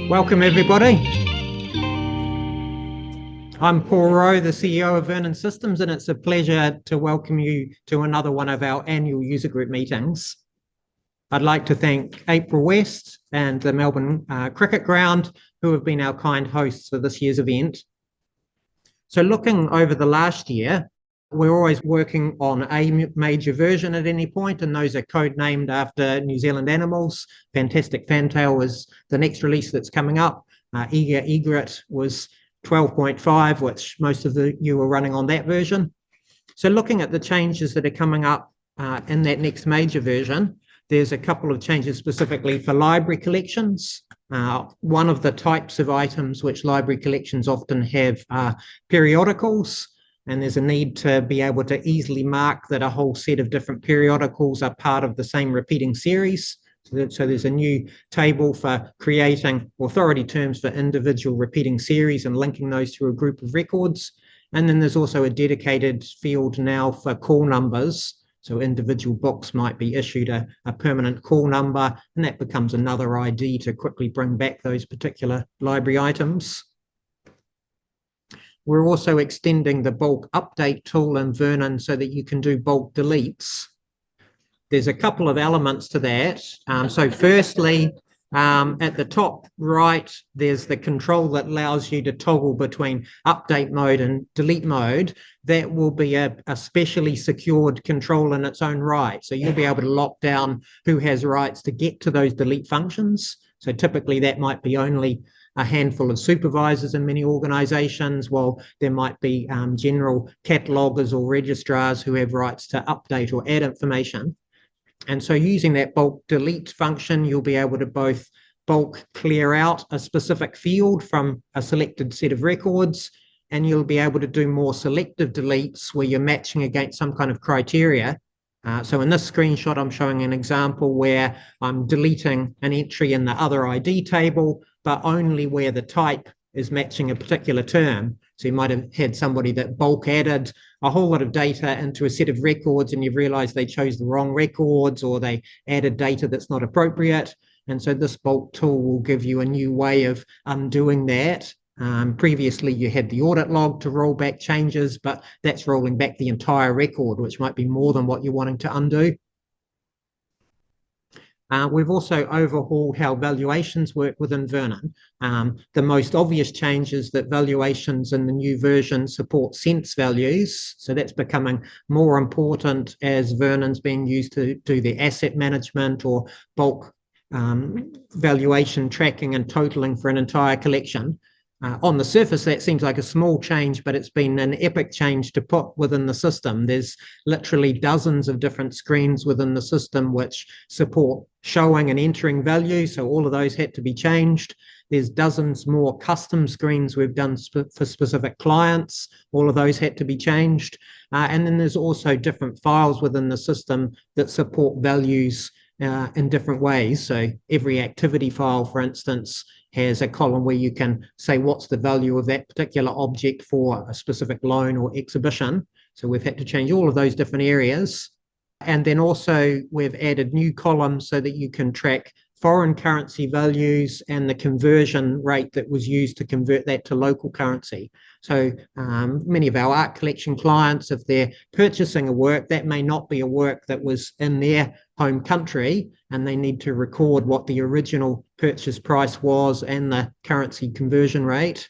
Welcome, everybody. I'm Paul Rowe, the CEO of Vernon Systems, and it's a pleasure to welcome you to another one of our annual user group meetings. I'd like to thank April West and the Melbourne Cricket Ground, who have been our kind hosts for this year's event. So looking over the last year, we're always working on a major version at any point, and those are code-named after New Zealand animals. Fantastic Fantail is the next release that's coming up. Eager Egret was 12.5, which most of you are running on that version. So looking at the changes that are coming up in that next major version, there's a couple of changes specifically for library collections. One of the types of items which library collections often have are periodicals, and there's a need to be able to easily mark that a whole set of different periodicals are part of the same repeating series. So there's a new table for creating authority terms for individual repeating series and linking those to a group of records. And then there's also a dedicated field now for call numbers. So individual books might be issued a permanent call number, and that becomes another ID to quickly bring back those particular library items. We're also extending the bulk update tool in Vernon so that you can do bulk deletes. There's a couple of elements to that. So firstly, at the top right, there's the control that allows you to toggle between update mode and delete mode. That will be a specially secured control in its own right. So you'll be able to lock down who has rights to get to those delete functions. So typically that might be only a handful of supervisors in many organizations, while there might be general catalogers or registrars who have rights to update or add information. And so using that bulk delete function, you'll be able to both bulk clear out a specific field from a selected set of records, and you'll be able to do more selective deletes where you're matching against some kind of criteria. So in this screenshot, I'm showing an example where I'm deleting an entry in the other ID table, but only where the type is matching a particular term. So you might have had somebody that bulk added a whole lot of data into a set of records, and you've realized they chose the wrong records, or they added data that's not appropriate. And so this bulk tool will give you a new way of undoing that. Previously, you had the audit log to roll back changes, but that's rolling back the entire record, which might be more than what you're wanting to undo. We've also overhauled how valuations work within Vernon. The most obvious change is that valuations in the new version support sense values. So that's becoming more important as Vernon's being used to do the asset management or bulk valuation tracking and totaling for an entire collection. On the surface, that seems like a small change, but it's been an epic change to put within the system. There's literally dozens of different screens within the system which support showing and entering value, so all of those had to be changed. There's dozens more custom screens we've done for specific clients. All of those had to be changed. And then there's also different files within the system that support values in different ways. So every activity file, for instance, has a column where you can say what's the value of that particular object for a specific loan or exhibition. So we've had to change all of those different areas. And then also we've added new columns so that you can track foreign currency values and the conversion rate that was used to convert that to local currency. So many of our art collection clients, if they're purchasing a work, that may not be a work that was in their home country, and they need to record what the original purchase price was and the currency conversion rate.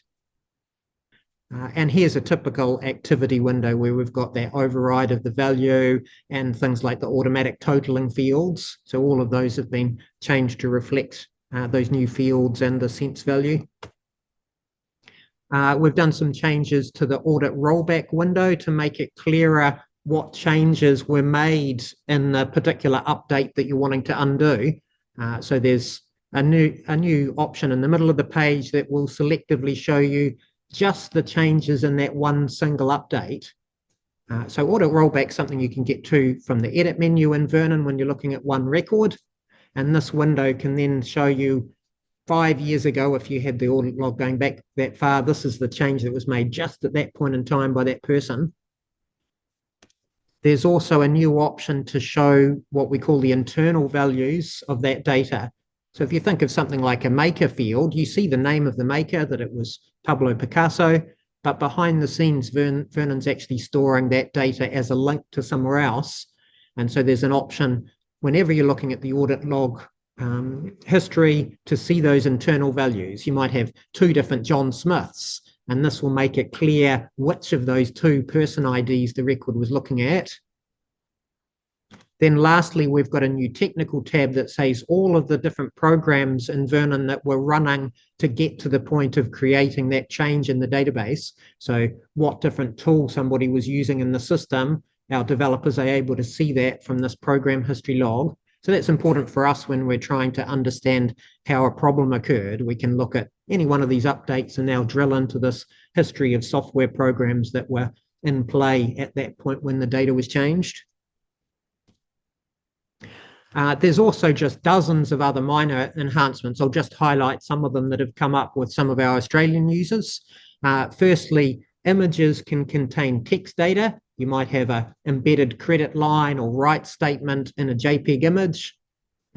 And here's a typical activity window where we've got that override of the value and things like the automatic totaling fields. So all of those have been changed to reflect those new fields and the sense value. We've done some changes to the audit rollback window to make it clearer what changes were made in the particular update that you're wanting to undo. So there's a new option in the middle of the page that will selectively show you just the changes in that one single update. So audit rollback is something you can get to from the edit menu in Vernon when you're looking at one record. And this window can then show you 5 years ago, if you had the audit log going back that far, this is the change that was made just at that point in time by that person. There's also a new option to show what we call the internal values of that data. So if you think of something like a maker field, you see the name of the maker, that it was Pablo Picasso, but behind the scenes, Vernon's actually storing that data as a link to somewhere else. And so there's an option whenever you're looking at the audit log history to see those internal values. You might have two different John Smiths, and this will make it clear which of those two person IDs the record was looking at. Then lastly, we've got a new technical tab that says all of the different programs in Vernon that were running to get to the point of creating that change in the database. So what different tool somebody was using in the system, our developers are able to see that from this program history log. So that's important for us when we're trying to understand how a problem occurred. We can look at any one of these updates and now drill into this history of software programs that were in play at that point when the data was changed. There's also just dozens of other minor enhancements. I'll just highlight some of them that have come up with some of our Australian users. Firstly, images can contain text data. You might have an embedded credit line or right statement in a JPEG image.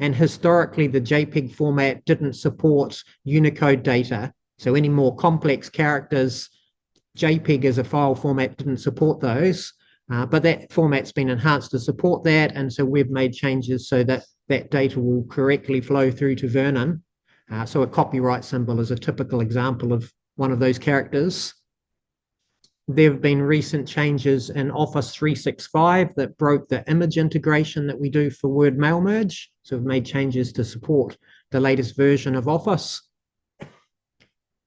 And historically, the JPEG format didn't support Unicode data. So any more complex characters, JPEG as a file format didn't support those. But that format's been enhanced to support that. And so we've made changes so that that data will correctly flow through to Vernon. So a copyright symbol is a typical example of one of those characters. There have been recent changes in Office 365 that broke the image integration that we do for Word mail merge. So we've made changes to support the latest version of Office.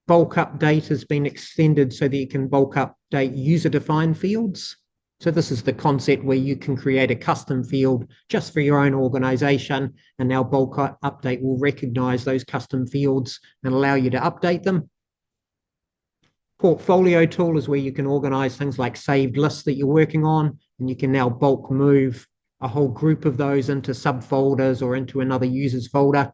Bulk update has been extended so that you can bulk update user-defined fields. So this is the concept where you can create a custom field just for your own organization, and now bulk update will recognize those custom fields and allow you to update them. Portfolio tool is where you can organize things like saved lists that you're working on, and you can now bulk move a whole group of those into subfolders or into another user's folder.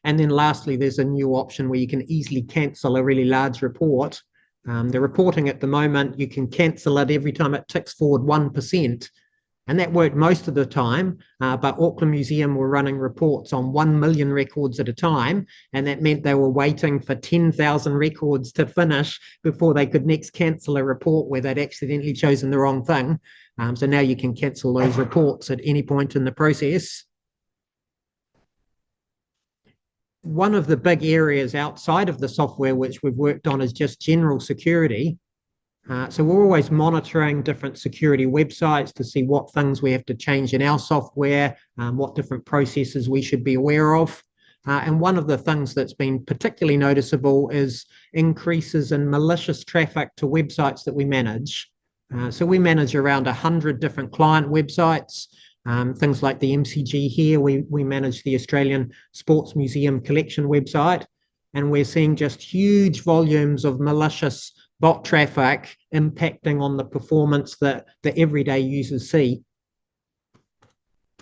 And then lastly, there's a new option where you can easily cancel a really large report. The reporting at the moment, you can cancel it every time it ticks forward 1%. And that worked most of the time, but Auckland Museum were running reports on 1 million records at a time, and that meant they were waiting for 10,000 records to finish before they could next cancel a report where they'd accidentally chosen the wrong thing. So now you can cancel those reports at any point in the process. One of the big areas outside of the software which we've worked on is just general security. So we're always monitoring different security websites to see what things we have to change in our software, what different processes we should be aware of. And one of the things that's been particularly noticeable is increases in malicious traffic to websites that we manage. So we manage around 100 different client websites. Things like the MCG here, we manage the Australian Sports Museum Collection website, and we're seeing just huge volumes of malicious bot traffic impacting on the performance that the everyday users see.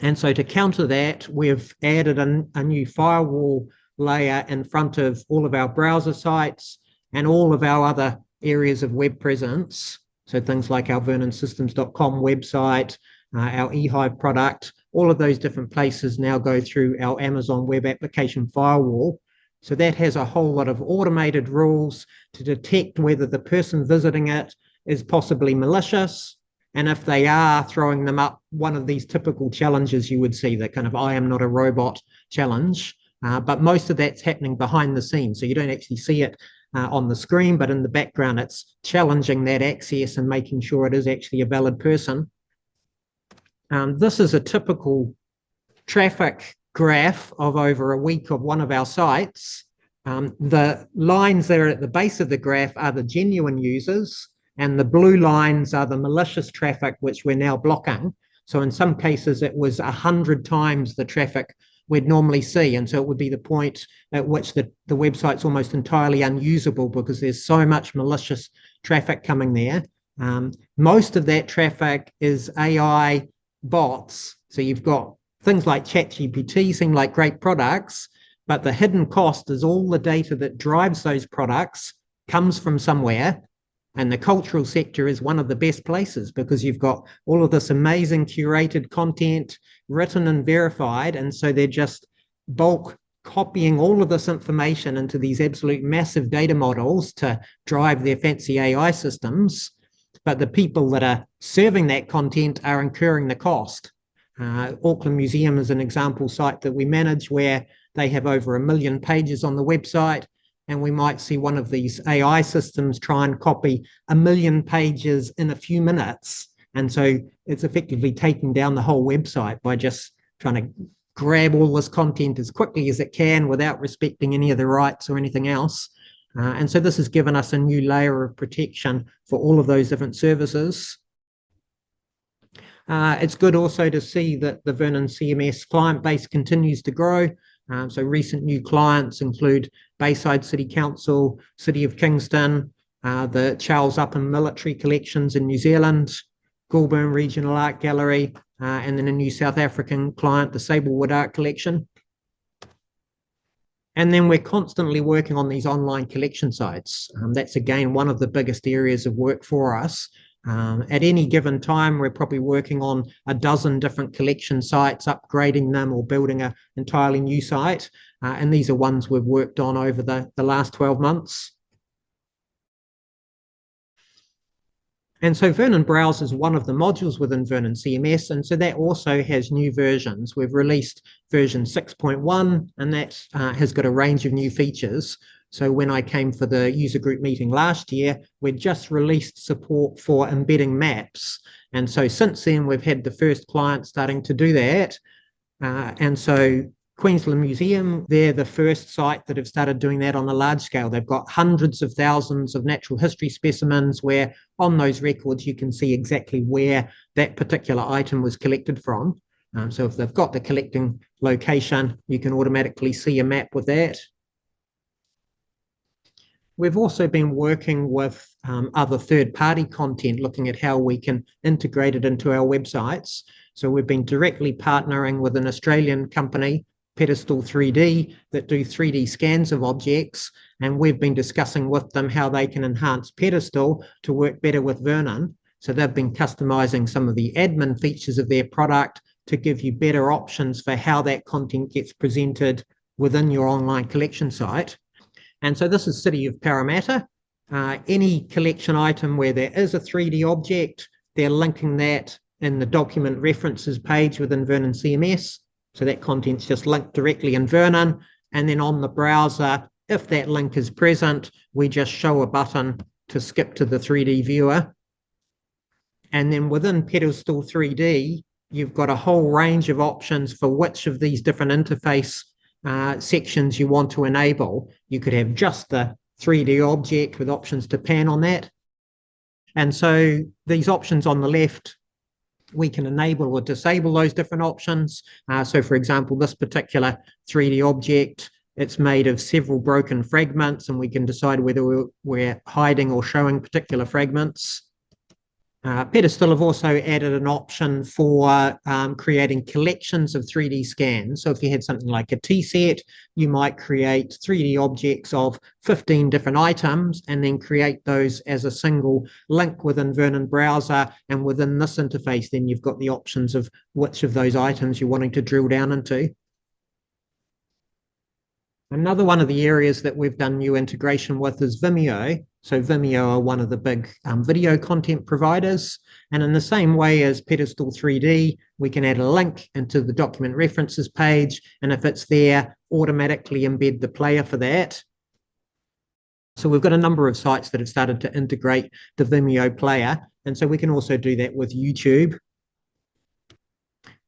And so to counter that, we've added a new firewall layer in front of all of our browser sites and all of our other areas of web presence. So things like our vernonsystems.com website, our eHive product, all of those different places now go through our Amazon Web Application Firewall. So that has a whole lot of automated rules to detect whether the person visiting it is possibly malicious. And if they are, throwing them up one of these typical challenges you would see, the kind of I am not a robot challenge. But most of that's happening behind the scenes. So you don't actually see it on the screen, but in the background, it's challenging that access and making sure it is actually a valid person. This is a typical traffic graph of over a week of one of our sites. The lines there at the base of the graph are the genuine users, and the blue lines are the malicious traffic, which we're now blocking. So in some cases, it was 100 times the traffic we'd normally see. And so it would be the point at which the website's almost entirely unusable because there's so much malicious traffic coming there. Most of that traffic is AI bots. So you've got things like ChatGPT seem like great products, but the hidden cost is all the data that drives those products comes from somewhere. And the cultural sector is one of the best places because you've got all of this amazing curated content written and verified. And so they're just bulk copying all of this information into these absolute massive data models to drive their fancy AI systems. But the people that are serving that content are incurring the cost. Auckland Museum is an example site that we manage where they have over 1 million pages on the website, and we might see one of these AI systems try and copy 1 million pages in a few minutes. And so it's effectively taking down the whole website by just trying to grab all this content as quickly as it can without respecting any of the rights or anything else. And so this has given us a new layer of protection for all of those different services. It's good also to see that the Vernon CMS client base continues to grow. So recent new clients include Bayside City Council, City of Kingston, the Charles Upham Military Collections in New Zealand, Goulburn Regional Art Gallery, and then a new South African client, the Sablewood Art Collection. And then we're constantly working on these online collection sites. That's, again, one of the biggest areas of work for us. At any given time, we're probably working on a dozen different collection sites, upgrading them or building an entirely new site. And these are ones we've worked on over the last 12 months. And so Vernon Browse is one of the modules within Vernon CMS, and so that also has new versions. We've released version 6.1, and that has got a range of new features. So when I came for the user group meeting last year, we'd just released support for embedding maps. And so since then, we've had the first client starting to do that. And so Queensland Museum, they're the first site that have started doing that on a large scale. They've got hundreds of thousands of natural history specimens where on those records you can see exactly where that particular item was collected from. So if they've got the collecting location, you can automatically see a map with that. We've also been working with other third-party content, looking at how we can integrate it into our websites. So we've been directly partnering with an Australian company, Pedestal 3D, that do 3D scans of objects, and we've been discussing with them how they can enhance Pedestal to work better with Vernon. So they've been customizing some of the admin features of their product to give you better options for how that content gets presented within your online collection site. And so this is City of Parramatta. Any collection item where there is a 3D object, they're linking that in the document references page within Vernon CMS. So that content's just linked directly in Vernon. And then on the browser, if that link is present, we just show a button to skip to the 3D viewer. And then within Pedestal 3D, you've got a whole range of options for which of these different interface sections you want to enable. You could have just the 3D object with options to pan on that. And so these options on the left, we can enable or disable those different options. So for example, this particular 3D object, it's made of several broken fragments, and we can decide whether we're hiding or showing particular fragments. Pedestal have also added an option for creating collections of 3D scans. So if you had something like a tea set, you might create 3D objects of 15 different items and then create those as a single link within Vernon Browser. And within this interface, then you've got the options of which of those items you're wanting to drill down into. Another one of the areas that we've done new integration with is Vimeo. So Vimeo are one of the big video content providers. And in the same way as Pedestal 3D, we can add a link into the document references page. And if it's there, automatically embed the player for that. So we've got a number of sites that have started to integrate the Vimeo player. And so we can also do that with YouTube.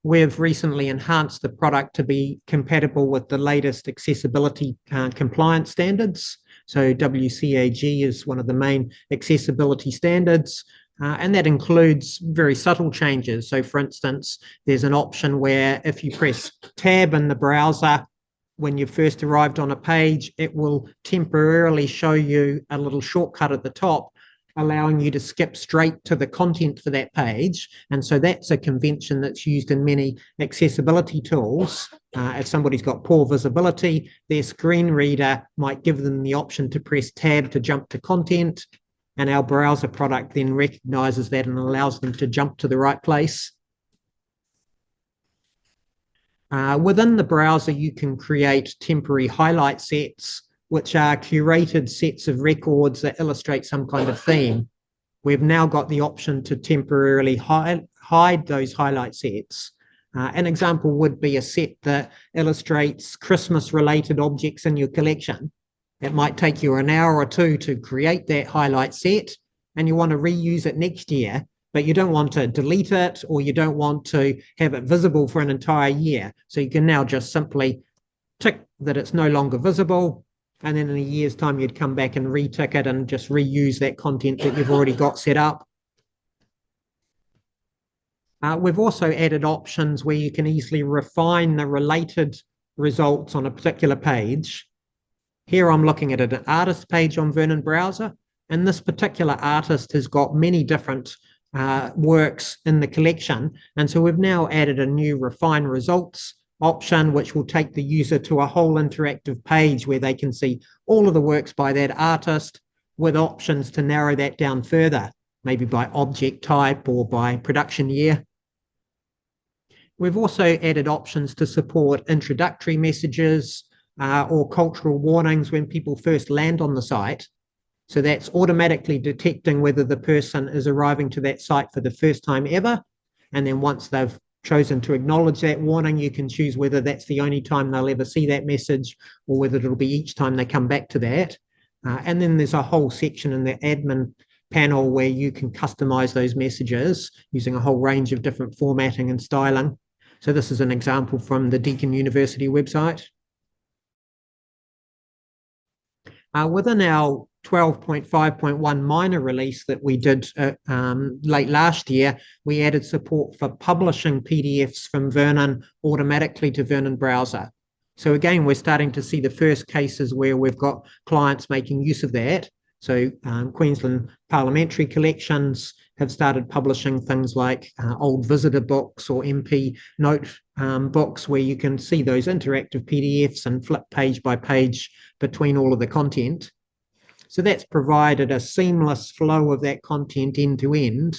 We've recently enhanced the product to be compatible with the latest accessibility compliance standards. So WCAG is one of the main accessibility standards, and that includes very subtle changes. So for instance, there's an option where if you press tab in the browser, when you first arrived on a page, it will temporarily show you a little shortcut at the top, allowing you to skip straight to the content for that page. And so that's a convention that's used in many accessibility tools. If somebody's got poor visibility, their screen reader might give them the option to press tab to jump to content. and our browser product then recognizes that and allows them to jump to the right place. Within the browser, you can create temporary highlight sets, which are curated sets of records that illustrate some kind of theme. We've now got the option to temporarily hide those highlight sets. An example would be a set that illustrates Christmas-related objects in your collection. It might take you an hour or two to create that highlight set, and you want to reuse it next year, but you don't want to delete it, or you don't want to have it visible for an entire year. So you can now just simply tick that it's no longer visible, and then in a year's time, you'd come back and retick it and just reuse that content that you've already got set up. We've also added options where you can easily refine the related results on a particular page. Here I'm looking at an artist page on Vernon Browser, and this particular artist has got many different works in the collection. And so we've now added a new refine results option, which will take the user to a whole interactive page where they can see all of the works by that artist, with options to narrow that down further, maybe by object type or by production year. We've also added options to support introductory messages or cultural warnings when people first land on the site. So that's automatically detecting whether the person is arriving to that site for the first time ever. And then once they've chosen to acknowledge that warning, you can choose whether that's the only time they'll ever see that message or whether it'll be each time they come back to that. And then there's a whole section in the admin panel where you can customize those messages using a whole range of different formatting and styling. So this is an example from the Deakin University website. Within our 12.5.1 minor release that we did late last year, we added support for publishing PDFs from Vernon automatically to Vernon Browser. So again, we're starting to see the first cases where we've got clients making use of that. So Queensland parliamentary collections have started publishing things like old visitor books or MP note books, where you can see those interactive PDFs and flip page by page between all of the content. So that's provided a seamless flow of that content end to end.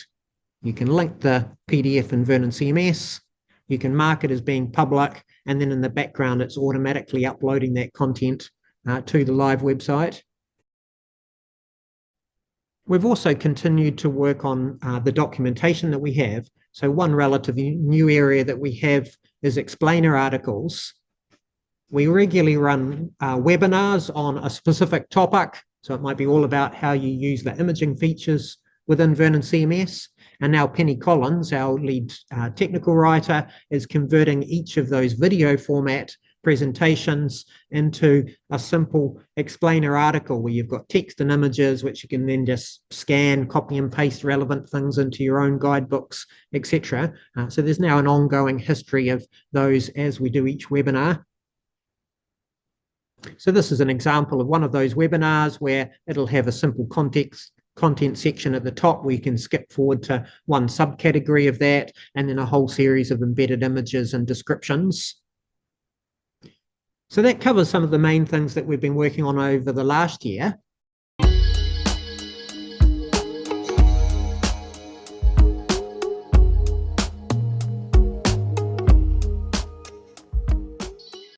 You can link the PDF in Vernon CMS, you can mark it as being public, and then in the background, it's automatically uploading that content to the live website. We've also continued to work on the documentation that we have. So one relatively new area that we have is explainer articles. We regularly run webinars on a specific topic. So it might be all about how you use the imaging features within Vernon CMS. And now Penny Collins, our lead technical writer, is converting each of those video format presentations into a simple explainer article where you've got text and images, which you can then just scan, copy and paste relevant things into your own guidebooks, etc. So there's now an ongoing history of those as we do each webinar. So this is an example of one of those webinars where it'll have a simple content section at the top where you can skip forward to one subcategory of that, and then a whole series of embedded images and descriptions. So that covers some of the main things that we've been working on over the last year.